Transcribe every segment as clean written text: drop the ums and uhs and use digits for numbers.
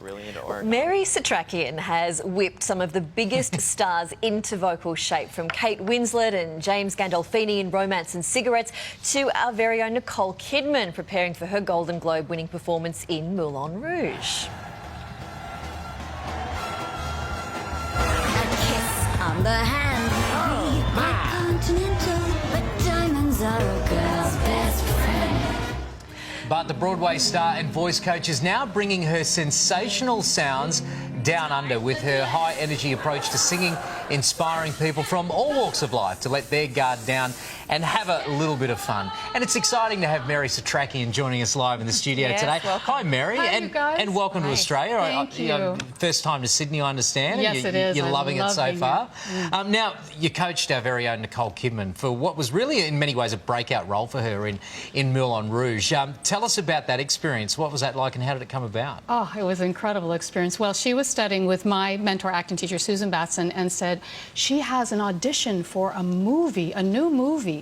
really into Oregon. Mary Setrakian has whipped some of the biggest stars into vocal shape, from Kate Winslet and James Gandolfini in Romance and Cigarettes to our very own Nicole Kidman preparing for her Golden Globe winning performance in Moulin Rouge. On the hand, continental, but diamonds are a girl's best friend. But the Broadway star and voice coach is now bringing her sensational sounds down under with her high-energy approach to singing, inspiring people from all walks of life to let their guard down and have a little bit of fun. And it's exciting to have Mary Setrakian joining us live in the studio today. Welcome. Hi, Mary. Hi, and, you guys. and welcome to Australia. Thank you. First time to Sydney, I understand. Yes, it is. You're loving it so far. Now, you coached our very own Nicole Kidman for what was really, in many ways, a breakout role for her in Moulin Rouge. Tell us about that experience. What was that like and how did it come about? Oh, it was an incredible experience. Well, she was studying with my mentor, acting teacher, Susan Batson, and said she has an audition for a movie, a new movie.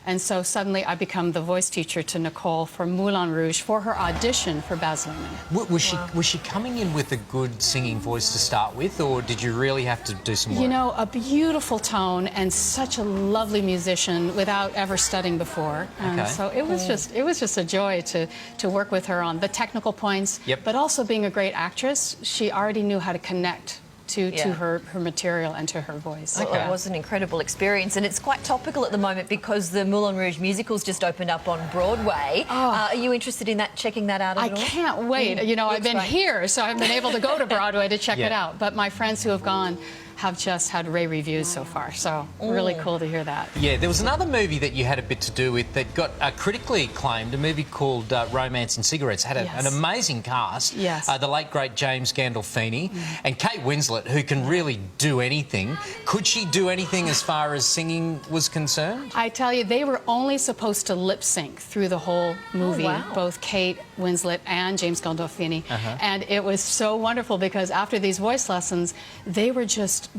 And so suddenly I become the voice teacher to Nicole for Moulin Rouge for her audition for Baz Luhrmann. Was she coming in with a good singing voice to start with, or did you really have to do some work? You know, a beautiful tone and such a lovely musician without ever studying before. And so it was just a joy to work with her on the technical points, but also being a great actress, she already knew how to connect to her material and to her voice. It was an incredible experience, and it's quite topical at the moment because the Moulin Rouge musical's just opened up on Broadway. Are you interested in that, checking that out at all? I can't wait. You know, I've been here, so I've been able to go to Broadway to check it out. But my friends who have gone have just had rave reviews so far, so really cool to hear that. Yeah, there was another movie that you had a bit to do with that got critically acclaimed, a movie called Romance and Cigarettes. Had an amazing cast. Yes. The late, great James Gandolfini and Kate Winslet, who can really do anything. Could she do anything as far as singing was concerned? I tell you, they were only supposed to lip sync through the whole movie, both Kate Winslet and James Gandolfini. And it was so wonderful because after these voice lessons, they were just,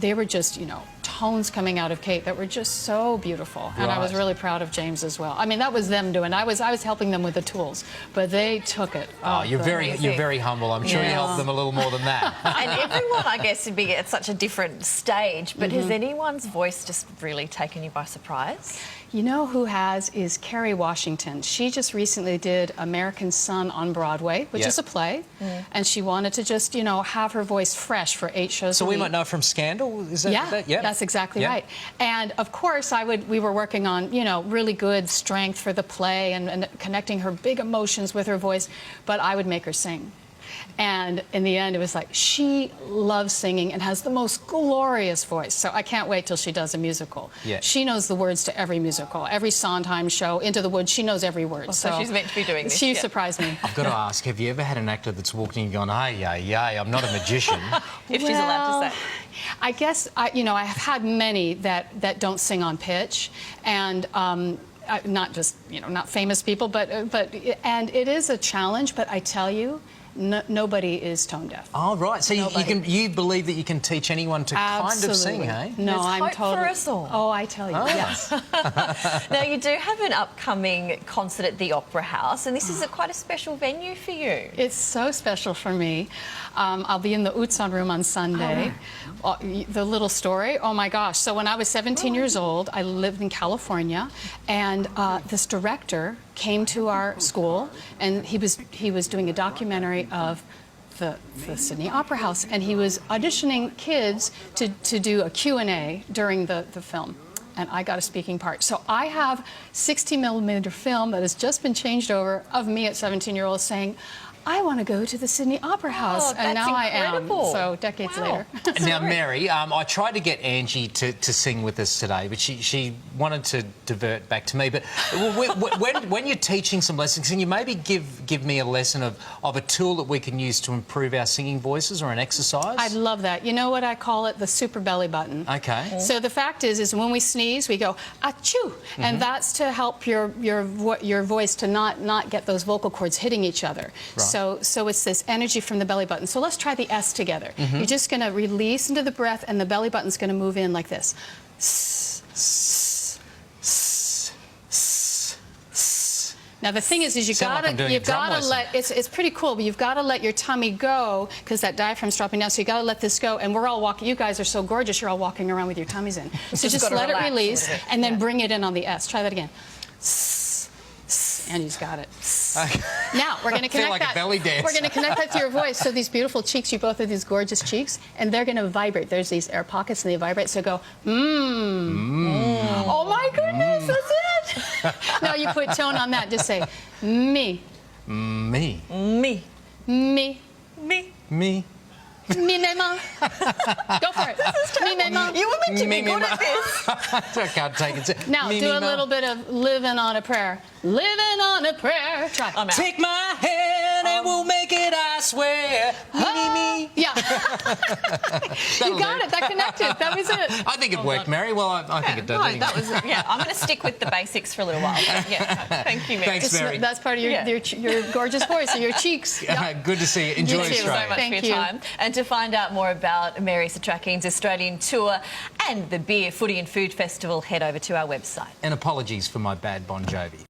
you know, tones coming out of Kate that were just so beautiful. And I was really proud of James as well. I mean, that was them doing. I was helping them with the tools, but they took it. Oh, you're very humble. I'm sure you helped them a little more than that. And everyone, I guess, would be at such a different stage, but has anyone's voice just really taken you by surprise? You know who has is Kerry Washington. She just recently did American Son on Broadway, which is a play, and she wanted to just, you know, have her voice fresh for 8 shows a week. So we might know from Scandal, is that? Yeah, that's exactly right. And of course, we were working on, you know, really good strength for the play and connecting her big emotions with her voice, but I would make her sing. And in the end, it was like, she loves singing and has the most glorious voice. So I can't wait till she does a musical. She knows the words to every musical, every Sondheim show, Into the Woods, she knows every word. Well, so she's meant to be doing this. She surprised me. I've got to ask, have you ever had an actor that's walked in and gone, I'm not a magician? If she's allowed to say. I guess, you know, I have had many that don't sing on pitch, and not just, you know, not famous people, and it is a challenge, but I tell you, nobody is tone deaf. Oh, right. So you believe that you can teach anyone to kind of sing, hey? There's No, I'm hope totally. for us all. Oh, I tell you, yes. Now, you do have an upcoming concert at the Opera House, and this is quite a special venue for you. It's so special for me. I'll be in the Utzon Room on Sunday. The little story, oh my gosh. So when I was 17 years old, I lived in California, and this director came to our school, and he was doing a documentary of the Sydney Opera House, and he was auditioning kids to do a Q&A during the film. And I got a speaking part. So I have 60mm film that has just been changed over of me at 17-year-old saying, I want to go to the Sydney Opera House, and now incredible. I am. So decades later. Now, Mary, I tried to get Angie to sing with us today, but she wanted to divert back to me. But when you're teaching some lessons, can you maybe give me a lesson of a tool that we can use to improve our singing voices, or an exercise? I'd love that. You know what I call it? The super belly button. Okay. So the fact is when we sneeze, we go achoo, and that's to help your voice to not get those vocal cords hitting each other. Right. So it's this energy from the belly button. So let's try the S together. You're just going to release into the breath, and the belly button's going to move in like this. Now the thing is you've Sound like I'm doing a drum gotta lesson. let it's pretty cool, but you've got to let your tummy go because that diaphragm's dropping down. So you got to let this go, and we're all walking. You guys are so gorgeous. You're all walking around with your tummies in. So just gotta let it relax a release, little bit. and then bring it in on the S. Try that again. And you've got it. Now we're going to feel connect like a that. belly dancer. We're going to connect that to your voice. So these beautiful cheeks, you both have these gorgeous cheeks, and they're going to vibrate. There's these air pockets, and they vibrate. So go, Oh my goodness, that's it. Now you put tone on that. Just say, me, Me. Me. me, Me. Me. me, mama. Go for it. Me, mama. You were meant to be Me, good me, at this. I can't take it. Now Me, do me, a ma. little bit of living on a prayer. Living on a prayer. Try. I'm out. Take my hand and we'll make it, I swear. Me. Yeah. That'll You got do. it. That connected. That was it. I think it worked, Mary. Well, I think it does. No, anyway. that was I'm going to stick with the basics for a little while. But yeah, thank you, Mary. Thanks, Mary. That's part of your, Yeah. your gorgeous voice, your cheeks. Yep. Good to see you. Enjoy You too. Thank you so Australia. much Thank for your you. time. And to find out more about Mary Setrakian's Australian tour and the Beer, Footy and Food Festival, head over to our website. And apologies for my bad Bon Jovi.